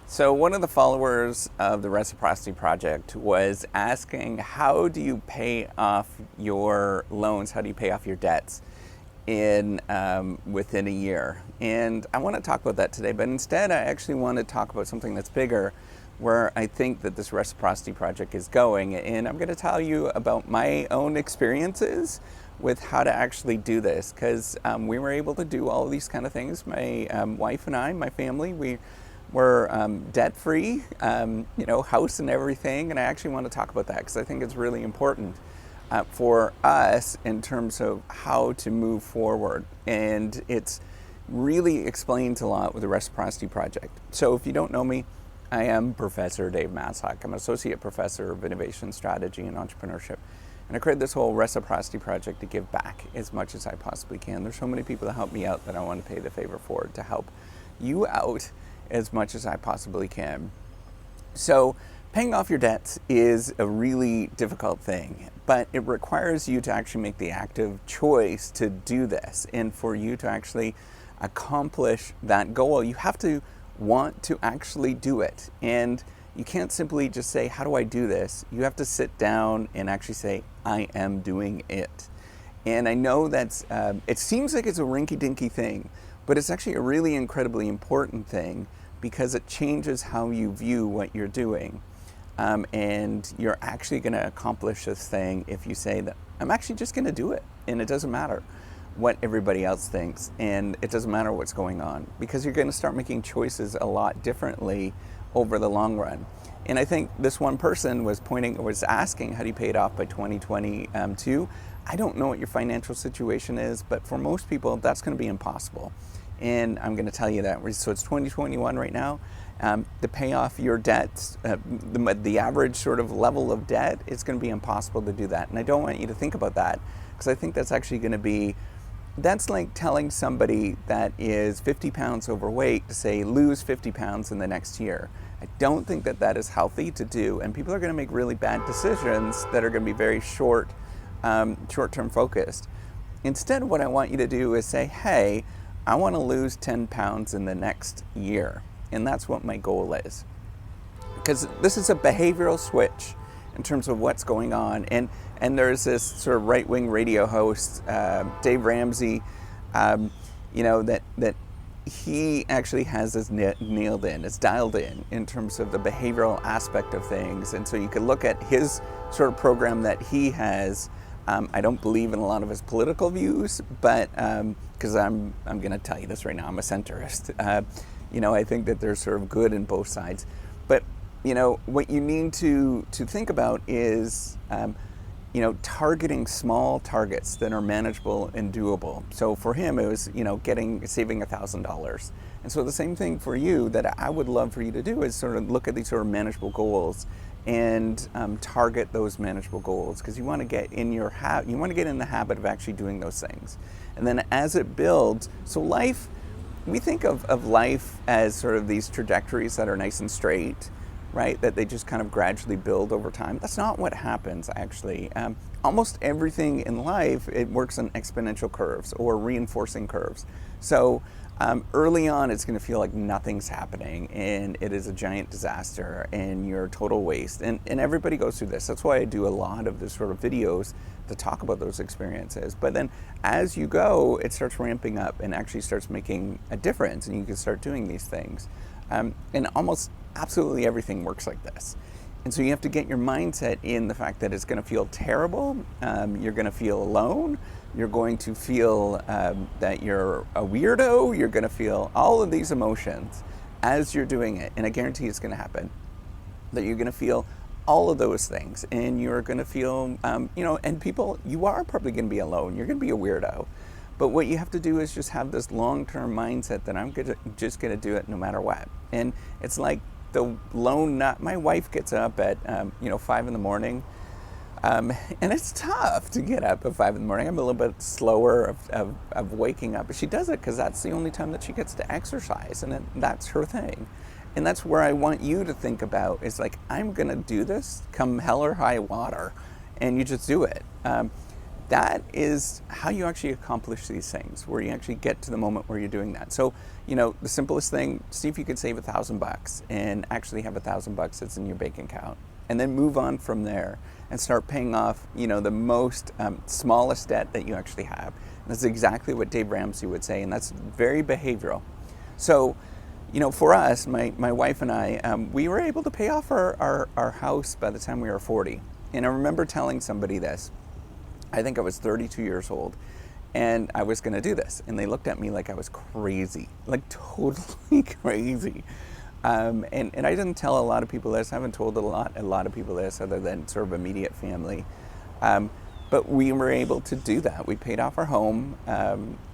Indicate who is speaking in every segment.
Speaker 1: So one of the followers of the Reciprocity Project was asking, how do you pay off your loans? How do you pay off your debts in within a year? And I want to talk about that today, but instead I actually want to talk about something that's bigger, where I think that this Reciprocity Project is going. And I'm going to tell you about my own experiences with how to actually do this, because we were able to do all of these kind of things. My wife and I, my family, we're debt-free, house and everything, and I actually want to talk about that because I think it's really important for us in terms of how to move forward. And it's really explains a lot with the Reciprocity Project. So if you don't know me, I am Professor Dave Maslock. I'm an Associate Professor of Innovation Strategy and Entrepreneurship. And I created this whole Reciprocity Project to give back as much as I possibly can. There's so many people that help me out that I want to pay the favor forward to help you out as much as I possibly can. So paying off your debts is a really difficult thing, but it requires you to actually make the active choice to do this. And for you to actually accomplish that goal, you have to want to actually do it. And you can't simply just say, how do I do this? You have to sit down and actually say, I am doing it. And I know that's, it seems like it's a rinky-dinky thing, but it's actually a really incredibly important thing because it changes how you view what you're doing. And you're actually going to accomplish this thing if you say that I'm actually just going to do it. And it doesn't matter what everybody else thinks, and it doesn't matter what's going on, because you're going to start making choices a lot differently over the long run. And I think this one person was asking, how do you pay it off by 2022? I don't know what your financial situation is, but for most people, that's going to be impossible. And I'm going to tell you that. So it's 2021 right now. To pay off your debts, the average sort of level of debt, it's going to be impossible to do that. And I don't want you to think about that, because I think that's actually going to be, that's like telling somebody that is 50 pounds overweight to say, lose 50 pounds in the next year. I don't think that that is healthy to do. And people are going to make really bad decisions that are going to be very short-term focused. Instead, what I want you to do is say, hey, I want to lose 10 pounds in the next year. And that's what my goal is. Because this is a behavioral switch in terms of what's going on. And there's this sort of right-wing radio host, Dave Ramsey, that he actually has this nailed in, it's dialed in terms of the behavioral aspect of things. And so you could look at his sort of program that he has. I don't believe in a lot of his political views, but because I'm going to tell you this right now, I'm a centrist. I think that there's sort of good in both sides. But what you need to think about is targeting small targets that are manageable and doable. So for him, it was saving $1,000. And so the same thing for you that I would love for you to do is sort of look at these sort of manageable goals and target those manageable goals, because you want to get in the habit of actually doing those things. And then as it builds, so life, we think of life as sort of these trajectories that are nice and straight, right? That they just kind of gradually build over time. That's not what happens, actually. Almost everything in life, it works on exponential curves or reinforcing curves. So early on, it's going to feel like nothing's happening and it is a giant disaster and you're a total waste. And everybody goes through this. That's why I do a lot of this sort of videos to talk about those experiences. But then as you go, it starts ramping up and actually starts making a difference, and you can start doing these things. And almost absolutely everything works like this. And so you have to get your mindset in the fact that it's going to feel terrible. You're going to feel alone. You're going to feel that you're a weirdo. You're going to feel all of these emotions as you're doing it. And I guarantee it's going to happen. That you're going to feel all of those things. And you're going to feel, and people, you are probably going to be alone. You're going to be a weirdo. But what you have to do is just have this long-term mindset that I'm just going to do it no matter what. And it's like the lone nut. My wife gets up at 5 in the morning, and it's tough to get up at 5 in the morning. I'm a little bit slower of waking up, but she does it because that's the only time that she gets to exercise, and that's her thing. And that's where I want you to think about, is like, I'm going to do this come hell or high water, and you just do it. that is how you actually accomplish these things, where you actually get to the moment where you're doing that. So, the simplest thing, see if you could save $1,000 and actually have $1,000 that's in your bank account, and then move on from there and start paying off, the most smallest debt that you actually have. And that's exactly what Dave Ramsey would say, and that's very behavioral. So, for us, my wife and I, we were able to pay off our house by the time we were 40. And I remember telling somebody this. I think I was 32 years old, and I was going to do this. And they looked at me like I was crazy, like totally crazy. And I didn't tell a lot of people this. I haven't told a lot of people this other than sort of immediate family. But we were able to do that. We paid off our home,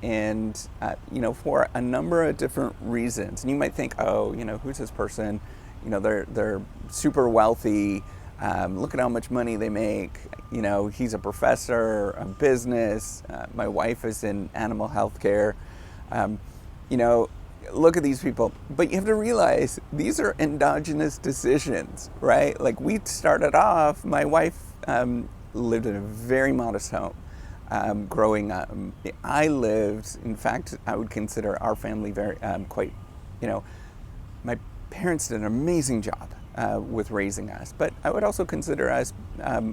Speaker 1: and for a number of different reasons. And you might think, oh, who's this person? They're super wealthy. Look at how much money they make. He's a professor of business. My wife is in animal health care. Look at these people. But you have to realize these are endogenous decisions, right? Like, we started off, my wife lived in a very modest home growing up. I lived, in fact, I would consider our family very quite, my parents did an amazing job with raising us, but I would also consider us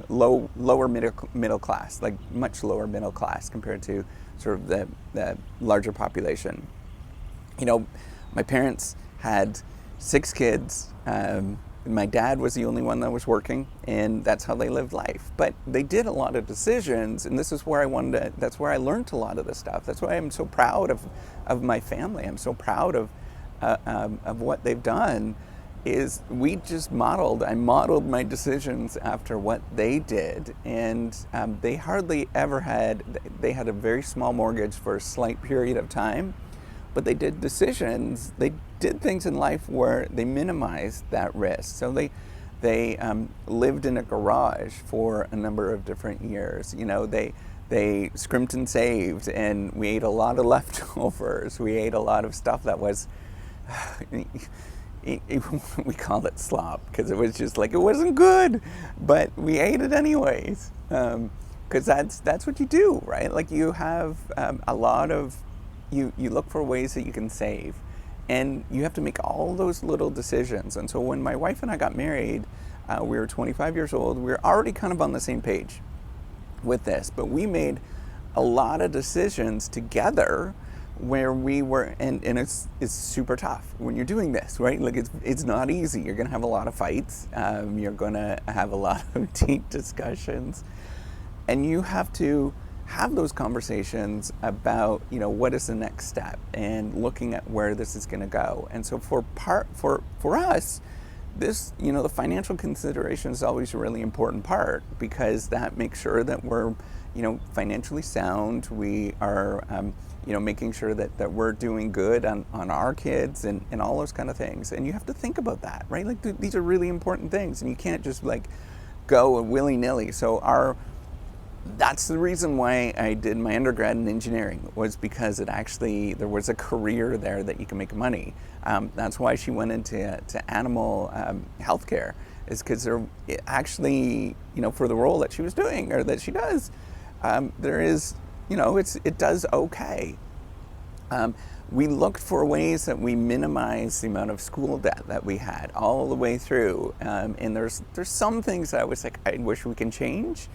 Speaker 1: lower middle class, like much lower middle class compared to sort of the larger population. My parents had 6 kids. My dad was the only one that was working, and that's how they lived life. But they did a lot of decisions, and this is where that's where I learned a lot of this stuff. That's why I'm so proud of my family. I'm so proud of what they've done. Is I modeled my decisions after what they did, and they hardly ever they had a very small mortgage for a slight period of time, but they did things in life where they minimized that risk. So they lived in a garage for a number of different years. They scrimped and saved, and we ate a lot of leftovers. We ate a lot of stuff that was we called it slop because it was just like, it wasn't good, but we ate it anyways, because that's what you do, right? Like, you have a lot of you look for ways that you can save, and you have to make all those little decisions. And so when my wife and I got married, we were 25 years old. We were already kind of on the same page with this, but we made a lot of decisions together where we were, and it's super tough when you're doing this, right? Like, it's not easy. You're gonna have a lot of fights. You're gonna have a lot of deep discussions, and you have to have those conversations about, what is the next step, and looking at where this is gonna go. And so for us, this, the financial consideration is always a really important part, because that makes sure that we're, financially sound. We are, making sure that we're doing good on our kids and all those kind of things. And you have to think about that, right? Like, these are really important things, and you can't just go willy-nilly. So that's the reason why I did my undergrad in engineering, was because there was a career there that you can make money. That's why she went into animal healthcare, is because actually, for the role that she was doing, or that she does, there is, it does okay. We looked for ways that we minimize the amount of school debt that we had all the way through. And there's some things that I was like, I wish we can change.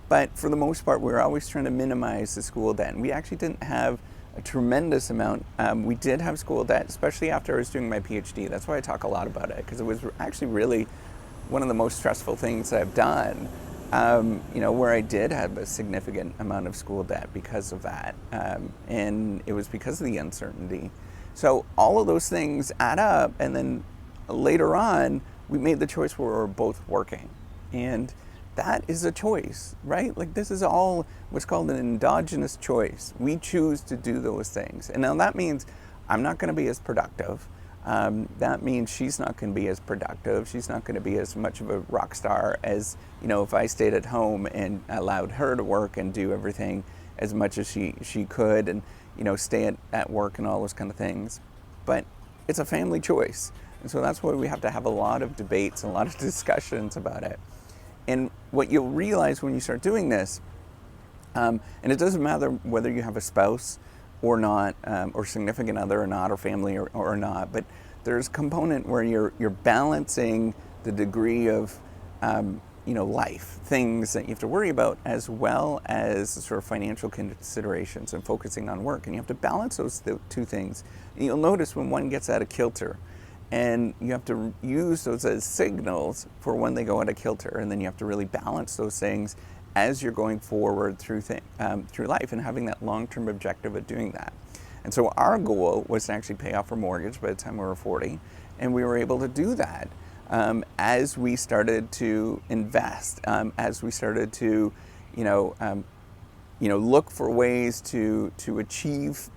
Speaker 1: But for the most part, we were always trying to minimize the school debt. And we actually didn't have a tremendous amount. We did have school debt, especially after I was doing my PhD. That's why I talk a lot about it, because it was actually really one of the most stressful things that I've done. Where I did have a significant amount of school debt because of that. And it was because of the uncertainty. So all of those things add up. And then later on, we made the choice where we were both working. And that is a choice, right? Like, this is all what's called an endogenous choice. We choose to do those things. And now that means I'm not going to be as productive. That means she's not going to be as productive. She's not going to be as much of a rock star as, if I stayed at home and allowed her to work and do everything as much as she could, and, stay at work and all those kind of things. But it's a family choice. And so that's why we have to have a lot of debates, a lot of discussions about it. And what you'll realize when you start doing this And it doesn't matter whether you have a spouse or not, or significant other or not, or family or not, but there's a component where you're balancing the degree of life, things that you have to worry about, as well as sort of financial considerations and focusing on work. And you have to balance those two things. And you'll notice when one gets out of kilter, and you have to use those as signals for when they go out of kilter, and then you have to really balance those things as you're going forward through life and having that long-term objective of doing that. And so our goal was to actually pay off our mortgage by the time we were 40, and we were able to do that as we started to invest, as we started to, look for ways to achieve,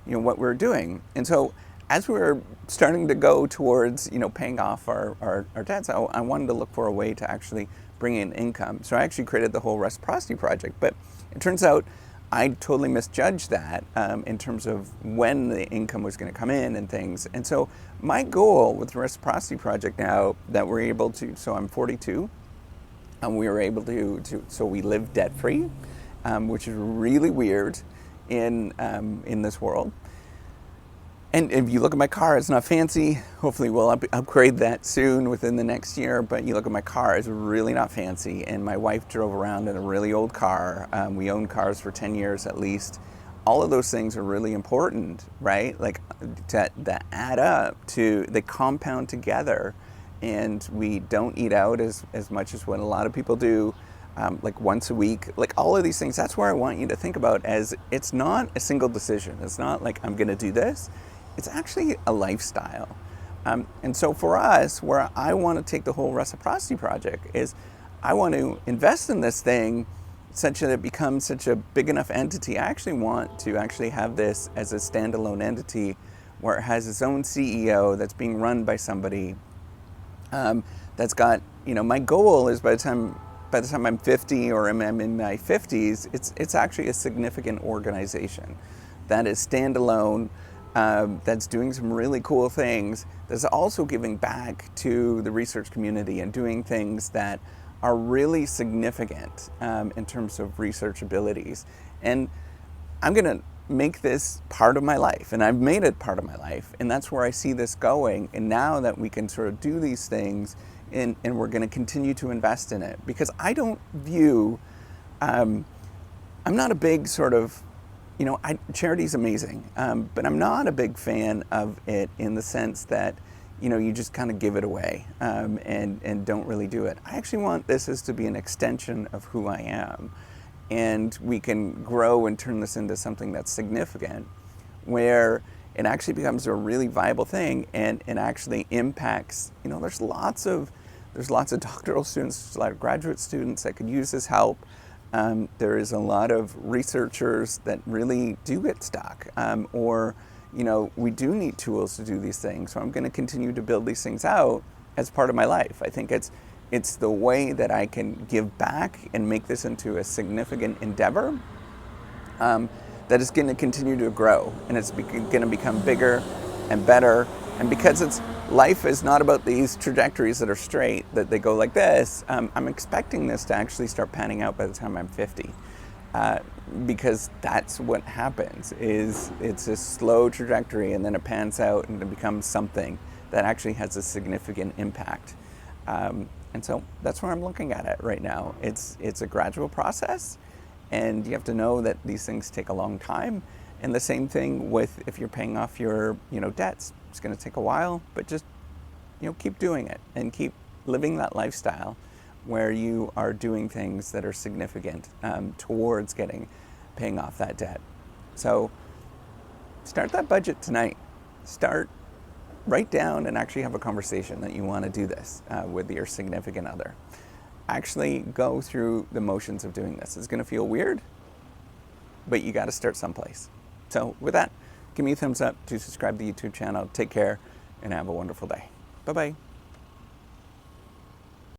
Speaker 1: what we're doing. And so as we were starting to go towards, paying off our debts, I wanted to look for a way to actually bring in income. So I actually created the whole reciprocity project. But it turns out I totally misjudged that in terms of when the income was going to come in and things. And so my goal with the reciprocity project now that we're able to, so I'm 42, and we were able so we live debt free, which is really weird in this world. And if you look at my car, it's not fancy. Hopefully we'll upgrade that soon within the next year. But you look at my car, it's really not fancy. And my wife drove around in a really old car. We owned cars for 10 years at least. All of those things are really important, right? Like that add up they compound together. And we don't eat out as much as what a lot of people do, like once a week. Like all of these things, that's where I want you to think about, as it's not a single decision. It's not like I'm gonna do this. It's actually a lifestyle. And so for us, where I want to take the whole reciprocity project is I want to invest in this thing such that it becomes such a big enough entity. I actually want to actually have this as a standalone entity where it has its own CEO that's being run by somebody that's got, my goal is by the time I'm 50 or I'm in my 50s, it's actually a significant organization that is standalone, that's doing some really cool things, that's also giving back to the research community and doing things that are really significant in terms of research abilities. And I'm going to make this part of my life, and I've made it part of my life, and that's where I see this going. And now that we can sort of do these things, and we're going to continue to invest in it, because I don't view, I'm not a big sort of, charity's amazing, but I'm not a big fan of it in the sense that, you just kind of give it away and don't really do it. I actually want this as to be an extension of who I am, and we can grow and turn this into something that's significant, where it actually becomes a really viable thing and actually impacts. There's lots of doctoral students, there's a lot of graduate students that could use this help. There is a lot of researchers that really do get stuck, or we do need tools to do these things. So I'm going to continue to build these things out as part of my life. I think it's the way that I can give back and make this into a significant endeavor that is going to continue to grow, and it's going to become bigger and better. And because life is not about these trajectories that are straight, that they go like this, I'm expecting this to actually start panning out by the time I'm 50. Because that's what happens, is it's a slow trajectory, and then it pans out and it becomes something that actually has a significant impact. And so that's where I'm looking at it right now. It's a gradual process, and you have to know that these things take a long time. And the same thing with if you're paying off your debts. It's going to take a while, but just keep doing it and keep living that lifestyle where you are doing things that are significant towards paying off that debt. So start that budget tonight. Write down and actually have a conversation that you want to do this with your significant other. Actually go through the motions of doing this. It's going to feel weird, but you got to start someplace. So with that, give me a thumbs up to subscribe to the YouTube channel. Take care and have a wonderful day. Bye-bye.